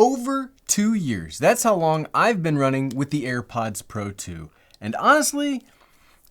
Over 2 years. That's how long I've been running with the Airpods Pro 2. And honestly,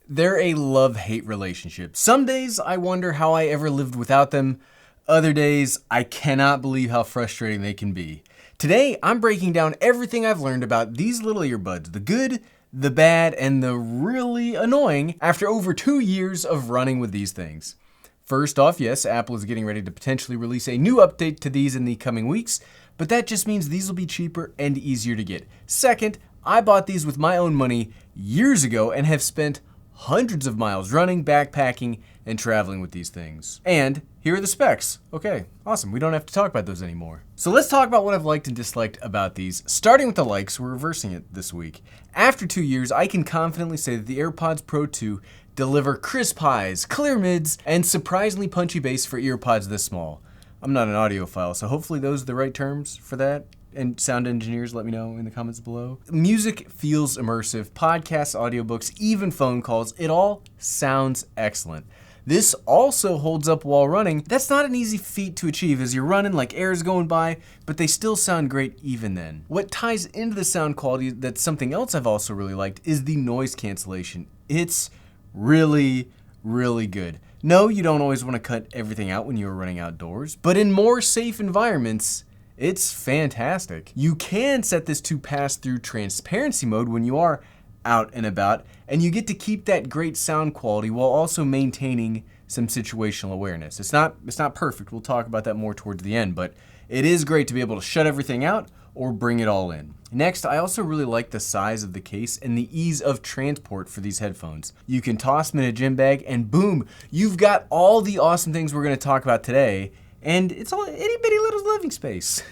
they're a love-hate relationship. Some days I wonder how I ever lived without them. Other days, I cannot believe how frustrating they can be. Today, I'm breaking down everything I've learned about these little earbuds, the good, the bad, and the really annoying after over 2 years of running with these things. First off, yes, Apple is getting ready to potentially release a new update to these in the coming weeks, but that just means these will be cheaper and easier to get. Second, I bought these with my own money years ago and have spent hundreds of miles running, backpacking, and traveling with these things. And here are the specs. Okay, awesome. We don't have to talk about those anymore. So let's talk about what I've liked and disliked about these. Starting with the likes, we're reversing it this week. After 2 years, I can confidently say that the AirPods Pro 2 deliver crisp highs, clear mids, and surprisingly punchy bass for earpods this small. I'm not an audiophile, so hopefully those are the right terms for that. And sound engineers, let me know in the comments below. Music feels immersive. Podcasts, audiobooks, even phone calls, it all sounds excellent. This also holds up while running. That's not an easy feat to achieve as you're running like air's going by, but they still sound great even then. What ties into the sound quality that's something else I've also really liked is the noise cancellation. It's really good. No, you don't always want to cut everything out when you're running outdoors, but in more safe environments, it's fantastic. You can set this to pass through transparency mode when you are out and about, and you get to keep that great sound quality while also maintaining some situational awareness. It's not perfect. We'll talk about that more towards the end, but it is great to be able to shut everything out or bring it all in. Next, I also really like the size of the case and the ease of transport for these headphones. You can toss them in a gym bag and boom, you've got all the awesome things we're going to talk about today, and it's all itty bitty little living space.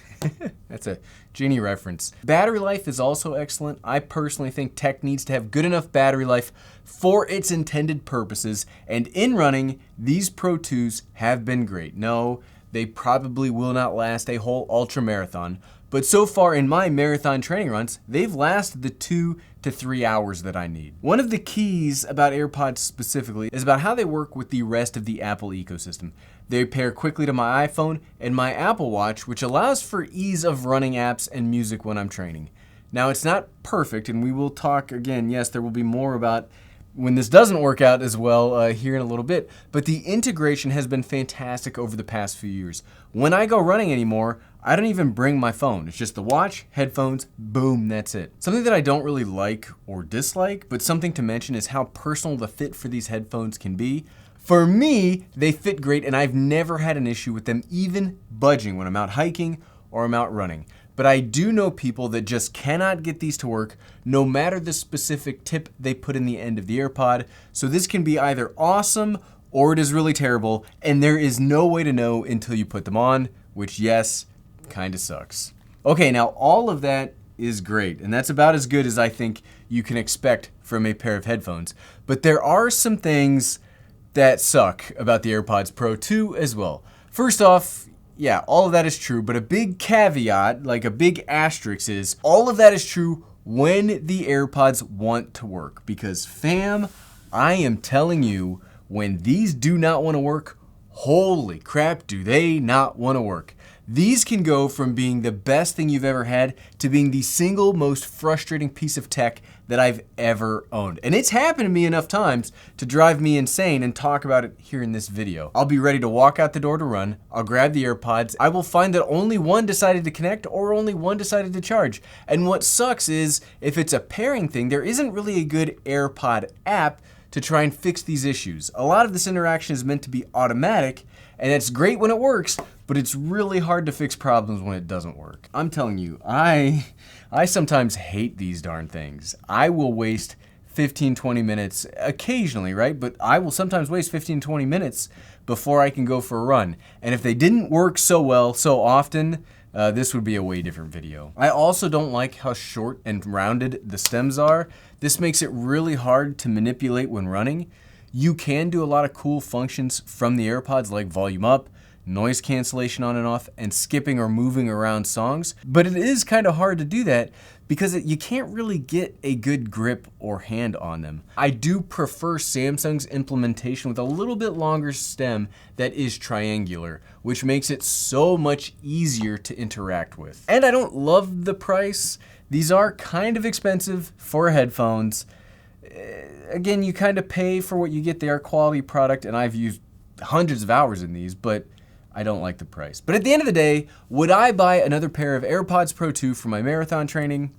That's a Genie reference. Battery life is also excellent. I personally think tech needs to have good enough battery life for its intended purposes, and in running, these Pro 2s have been great. No, they probably will not last a whole ultra marathon, but so far in my marathon training runs, they've lasted the 2 to 3 hours that I need. One of the keys about AirPods specifically is about how they work with the rest of the Apple ecosystem. They pair quickly to my iPhone and my Apple Watch, which allows for ease of running apps and music when I'm training. Now, it's not perfect, and we will talk again. Yes, there will be more about when this doesn't work out as well here in a little bit, but the integration has been fantastic over the past few years. When I go running anymore, I don't even bring my phone. It's just the watch, headphones, boom, that's it. Something that I don't really like or dislike, but something to mention is how personal the fit for these headphones can be. For me, they fit great, and I've never had an issue with them even budging when I'm out hiking or I'm out running. But I do know people that just cannot get these to work no matter the specific tip they put in the end of the AirPod. So this can be either awesome or it is really terrible, and there is no way to know until you put them on, which yes, kind of sucks. Okay, now all of that is great, and that's about as good as I think you can expect from a pair of headphones. But there are some things that suck about the AirPods Pro 2 as well. First off, yeah, all of that is true, but a big caveat, like a big asterisk, is all of that is true when the AirPods want to work. Because fam, I am telling you, when these do not want to work, holy crap, do they not want to work. These can go from being the best thing you've ever had to being the single most frustrating piece of tech that I've ever owned. And it's happened to me enough times to drive me insane, and talk about it here in this video. I'll be ready to walk out the door to run. I'll grab the AirPods. I will find that only one decided to connect or only one decided to charge. And what sucks is if it's a pairing thing, there isn't really a good AirPod app to try and fix these issues. A lot of this interaction is meant to be automatic, and it's great when it works, but it's really hard to fix problems when it doesn't work. I'm telling you, I sometimes hate these darn things. I will waste 15-20 minutes occasionally, right? But I will sometimes waste 15-20 minutes before I can go for a run. And if they didn't work so well so often, this would be a way different video. I also don't like how short and rounded the stems are. This makes it really hard to manipulate when running. You can do a lot of cool functions from the AirPods like volume up, noise cancellation on and off, and skipping or moving around songs. But it is kind of hard to do that because you can't really get a good grip or hand on them. I do prefer Samsung's implementation with a little bit longer stem that is triangular, which makes it so much easier to interact with. And I don't love the price. These are kind of expensive for headphones. Again, you kind of pay for what you get. They are quality product, and I've used hundreds of hours in these, but I don't like the price. But at the end of the day, would I buy another pair of AirPods Pro 2 for my marathon training?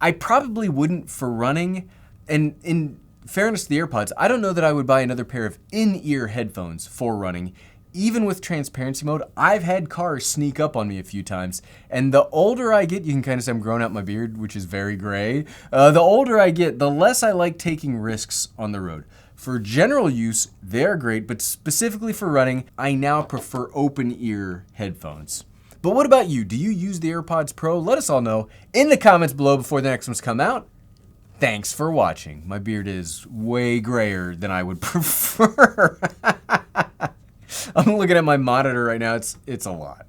I probably wouldn't for running. And in fairness to the AirPods, I don't know that I would buy another pair of in-ear headphones for running. Even with transparency mode, I've had cars sneak up on me a few times. And the older I get, you can kind of see I'm growing out my beard, which is very gray. The older I get, the less I like taking risks on the road. For general use, they're great, but specifically for running, I now prefer open ear headphones. But what about you? Do you use the AirPods Pro? Let us all know in the comments below before the next ones come out. Thanks for watching. My beard is way grayer than I would prefer. I'm looking at my monitor right now. It's a lot.